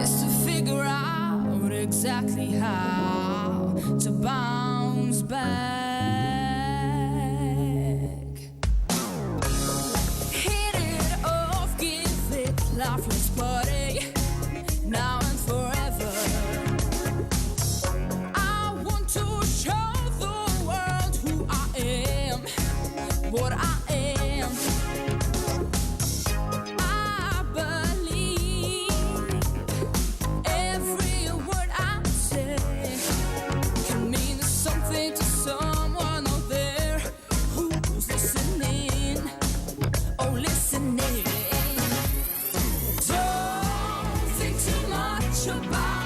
is to figure out exactly how to bounce back. Hit it off, give it lifeless body, now and forever. I want to show the world who I am, what I am. I believe every word I say can mean something to someone out there who's listening. Oh, listening. Don't think too much about